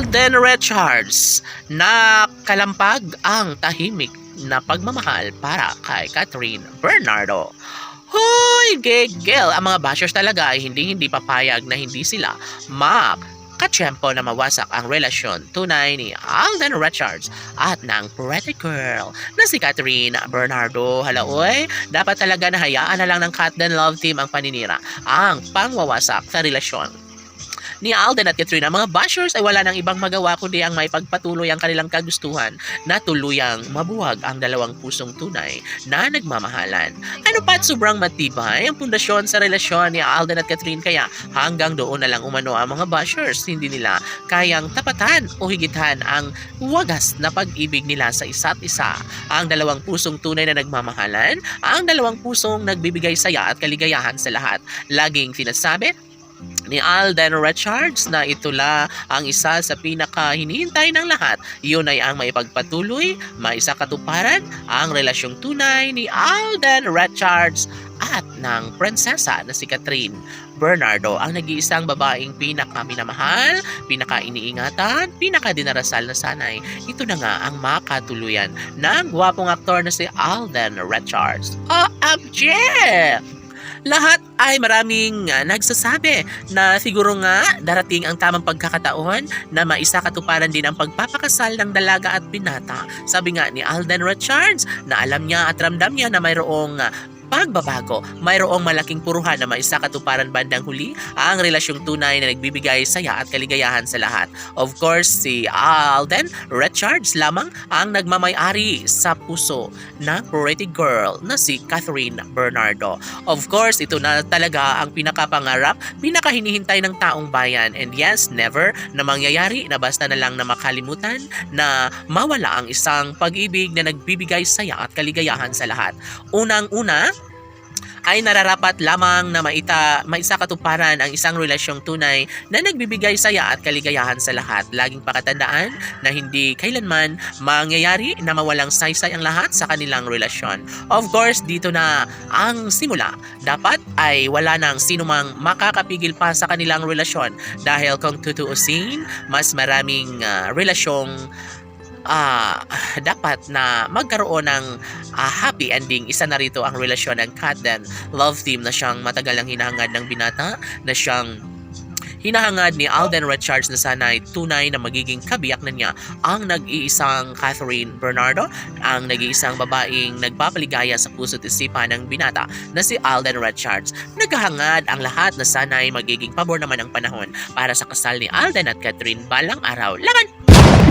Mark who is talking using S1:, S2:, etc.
S1: Alden Richards na kalampag ang tahimik na pagmamahal para kay Catherine Bernardo. Hoy, gigil! Ang mga bashers talaga ay hindi papayag na hindi sila katsyempo na mawasak ang relasyon tunay ni Alden Richards at ng pretty girl na si Catherine Bernardo. Halaoy, dapat talaga nahayaan na lang ng Catden Love Team ang paninira, ang pangwawasak sa relasyon ni Alden at Catherine. Ang mga bashers ay wala nang ibang magawa kundi ang maipagpatuloy ang kanilang kagustuhan na tuluyang mabuwag ang dalawang pusong tunay na nagmamahalan. Ano pa't sobrang matibay ang pundasyon sa relasyon ni Alden at Catherine, kaya hanggang doon na lang umano ang mga bashers. Hindi nila kayang tapatan o higitan ang wagas na pag-ibig nila sa isa't isa. Ang dalawang pusong tunay na nagmamahalan, ang dalawang pusong nagbibigay saya at kaligayahan sa lahat. Laging sinasabi ni Alden Richards na itula ang isa sa pinaka-hinihintay ng lahat. Yun ay ang maipagpatuloy, maisakatuparan ang relasyong tunay ni Alden Richards at ng prinsesa na si Catherine Bernardo, ang nag-iisang babaeng pinaka-minamahal, pinaka-iniingatan, pinaka-dinarasal na sanay. Ito na nga ang makatuluyan ng gwapong aktor na si Alden Richards. OMG! Lahat ay maraming nagsasabi na siguro nga darating ang tamang pagkakataon na maisakatuparan din ang pagpapakasal ng dalaga at binata. Sabi nga ni Alden Richards na alam niya at ramdam niya na mayroong pagbabago, mayroong malaking puruhan na maisakatuparan bandang huli ang relasyong tunay na nagbibigay saya at kaligayahan sa lahat. Of course, si Alden Richards lamang ang nagmamay-ari sa puso ng pretty girl na si Catherine Bernardo. Of course, ito na talaga ang pinakapangarap, pinakahinihintay ng taong bayan. And yes, never na mangyayari na basta na lang na makalimutan na mawala ang isang pag-ibig na nagbibigay saya at kaligayahan sa lahat. Unang-una, ay nararapat lamang na maisakatuparan ang isang relasyong tunay na nagbibigay saya at kaligayahan sa lahat. Laging pakatandaan na hindi kailanman mangyayari na mawalang saysay ang lahat sa kanilang relasyon. Of course, dito na ang simula. Dapat ay wala nang sinumang makakapigil pa sa kanilang relasyon dahil kung tutuusin, mas maraming relasyong dapat na magkaroon ng happy ending. Isa na rito ang relasyon ng Catden Love Team na siyang matagal ang hinahangad ng binata, na siyang hinahangad ni Alden Richards na sana'y tunay na magiging kabiyak na niya ang nag-iisang Catherine Bernardo, ang nag-iisang babaeng nagpapaligaya sa puso't isipan ng binata na si Alden Richards. Naghahangad ang lahat na sana'y magiging pabor naman ang panahon para sa kasal ni Alden at Catherine balang araw. Laban!